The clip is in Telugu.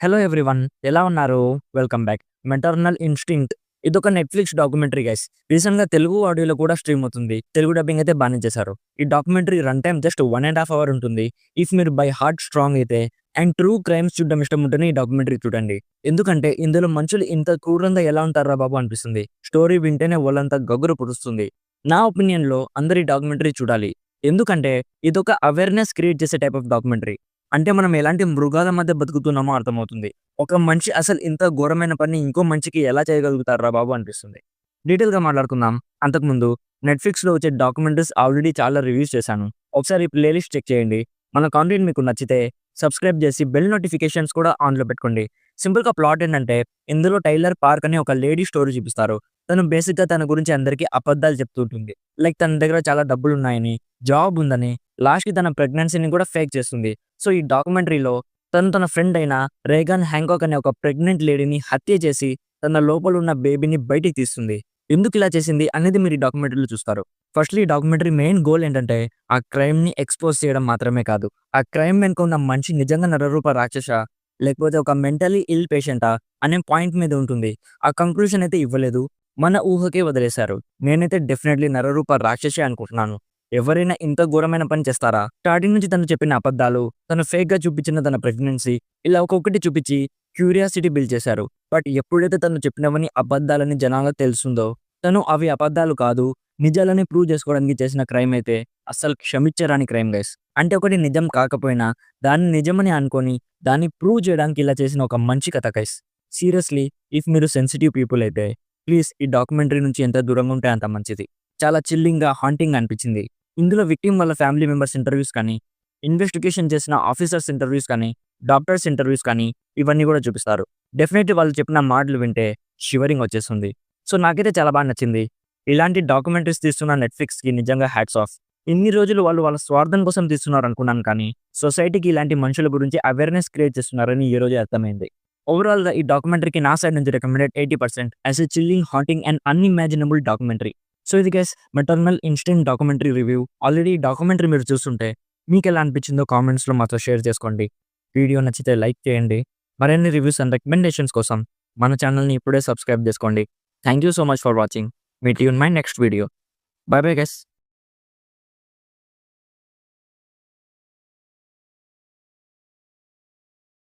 హలో ఎవ్రీవన్, ఎలా ఉన్నారు? Welcome back. మెటర్నల్ ఇన్‌స్టింక్ట్ ఇదొక నెట్‌ఫ్లిక్స్ డాక్యుమెంటరీ గైస్. రీసెంట్‌గా తెలుగు ఆడియోలో కూడా స్ట్రీమ్ అవుతుంది. తెలుగు డబ్బింగ్ అయితే బానే చేశారు. ఈ documentary run time just 1 ½ hour ఉంటుంది. ఇఫ్ మీరు బై హార్ట్ స్ట్రాంగ్ అయితే అండ్ ట్రూ క్రైమ్స్ చూడడం ఇష్టం ఉంటేనే ఈ డాక్యుమెంటరీ చూడండి. ఎందుకంటే ఇందులో మనుషులు ఇంత క్రూరంగా ఎలా ఉంటార్రా బాబు అనిపిస్తుంది. స్టోరీ వింటేనే ఒళ్ళంతా గగురు పుడుస్తుంది. నా ఒపీనియన్‌లో అందరూ ఈ డాక్యుమెంటరీ చూడాలి. ఎందుకంటే ఇదొక అవేర్‌నెస్ క్రియేట్ చేసే టైప్ ఆఫ్ డాక్యుమెంటరీ. అంటే మనం ఎలాంటి మృగాల మధ్య బతుకుతున్నామో అర్థమవుతుంది. ఒక మనిషి అసలు ఇంత ఘోరమైన పని ఇంకో మనిషికి ఎలా చేయగలుగుతార్రా బాబు అనిపిస్తుంది. డీటెయిల్‌గా మాట్లాడుకుందాం. అంతకుముందు నెట్‌ఫ్లిక్స్‌లో వచ్చే డాక్యుమెంటరీస్ ఆల్రెడీ చాలా రివ్యూస్ చేశాను. ఒకసారి ఈ ప్లేలిస్ట్ చెక్ చేయండి. మన కంటెంట్ మీకు నచ్చితే సబ్స్క్రైబ్ చేసి బెల్ నోటిఫికేషన్స్ కూడా ఆన్‌లో పెట్టుకోండి. సింపుల్‌గా ప్లాట్ ఏంటంటే ఇందులో టైలర్ పార్క్ అనే ఒక లేడీ స్టోరీ చూపిస్తారు. తను బేసిక్‌గా తన గురించి అందరికీ అబద్ధాలు చెప్తూ ఉంటుంది. లైక్ తన దగ్గర చాలా డబ్బులున్నాయని, జాబ్ ఉందని, లాస్ట్‌కి తన ప్రెగ్నెన్సీని కూడా ఫేక్ చేస్తుంది. సో ఈ డాక్యుమెంటరీలో తను తన ఫ్రెండ్ అయిన రేగాన్ హ్యాంకాక్ అనే ఒక ప్రెగ్నెంట్ లేడీని హత్య చేసి తన లోపల ఉన్న బేబీని బయటికి తీస్తుంది. ఎందుకు ఇలా చేసింది అనేది మీరు ఈ డాక్యుమెంటరీలో చూస్తారు. ఫస్ట్‌లీ ఈ డాక్యుమెంటరీ మెయిన్ గోల్ ఏంటంటే ఆ క్రైమ్‌ని ఎక్స్‌పోజ్ చేయడం మాత్రమే కాదు. ఆ క్రైమ్ వెనుక ఉన్న మనిషి నిజంగా నరరూప రాక్షసా? లేకపోతే ఒక మెంటల్లీ ఇల్ పేషెంటా? అనే పాయింట్ మీద ఉంటుంది. ఆ కంక్లూజన్ అయితే ఇవ్వలేదు. మన ఊహకే వదిలేశారు. నేనైతే డెఫినెట్‌లీ నరరూప రాక్షసే అనుకుంటున్నాను. ఎవరైనా ఇంత ఘోరమైన పని చేస్తారా? స్టార్టింగ్ నుంచి తను చెప్పిన అబద్ధాలు, తను ఫేక్‌గా చూపించిన తన ప్రెగ్నెన్సీ ఇలా ఒక్కొక్కటి చూపించి క్యూరియాసిటీ బిల్డ్ చేశారు. బట్ ఎప్పుడైతే తను చెప్పినవన్నీ అబద్ధాలని జనాలకు తెలుస్తుందో, తను అవి అబద్ధాలు కాదు, నిజాలని ప్రూవ్ చేసుకోవడానికి చేసిన క్రైమ్ అయితే అస్సలు క్షమించరాని క్రైమ్ గైస్. అంటే ఒకటి నిజం కాకపోయినా దాన్ని నిజమని అనుకోని, దాన్ని ప్రూవ్ చేయడానికి ఇలా చేసిన ఒక మంచి కథ గైస్. సీరియస్‌లీ ఇఫ్ మీరు సెన్సిటివ్ పీపుల్ అయితే ప్లీజ్ ఈ డాక్యుమెంటరీ నుంచి ఎంత దూరంగా ఉంటే అంత మంచిది. చాలా చిల్లింగ్‌గా, హాంటింగ్‌గా అనిపించింది. ఇందులో విక్టిమ్ వాళ్ళ ఫ్యామిలీ మెంబర్స్ ఇంటర్వ్యూస్ కానీ, ఇన్వెస్టిగేషన్ చేసిన ఆఫీసర్స్ ఇంటర్వ్యూస్ కానీ, డాక్టర్స్ ఇంటర్వ్యూస్ కానీ ఇవన్నీ కూడా చూపిస్తారు. డెఫినెట్‌లీ వాళ్ళు చెప్పిన మాటలు వింటే షివరింగ్ వచ్చేస్తుంది. సో నాకైతే చాలా బాగా నచ్చింది. ఇలాంటి డాక్యుమెంటరీస్ తీస్తున్న నెట్‌ఫ్లిక్స్‌కి నిజంగా హ్యాట్స్ ఆఫ్. ఇన్ని రోజులు వాళ్ళు వాళ్ళ స్వార్థం కోసం తీస్తున్నారు అనుకున్నాను కానీ సొసైటీకి ఇలాంటి మనుషుల గురించి అవేర్‌నెస్ క్రియేట్ చేస్తున్నారని ఈ రోజే అర్థమైంది. ఓవరాల్‌గా ఈ డాక్యుమెంటరీకి నా సైడ్ నుంచి recommended 80% as a chilling, haunting and unimaginable documentary. So ఇది guys maternal instinct documentary review. Already ఈ డాక్యుమెంటరీ మీరు చూస్తుంటే మీకెలా అనిపించిందో కామెంట్స్‌లో మాతో షేర్ చేసుకోండి. వీడియో నచ్చితే లైక్ చేయండి. మరిన్ని రివ్యూస్ అండ్ రికమెండేషన్స్ కోసం మన ఛానల్‌ని ఇప్పుడే సబ్స్క్రైబ్ చేసుకోండి. Thank you so much for watching. Meet you in my next video. By bye guys.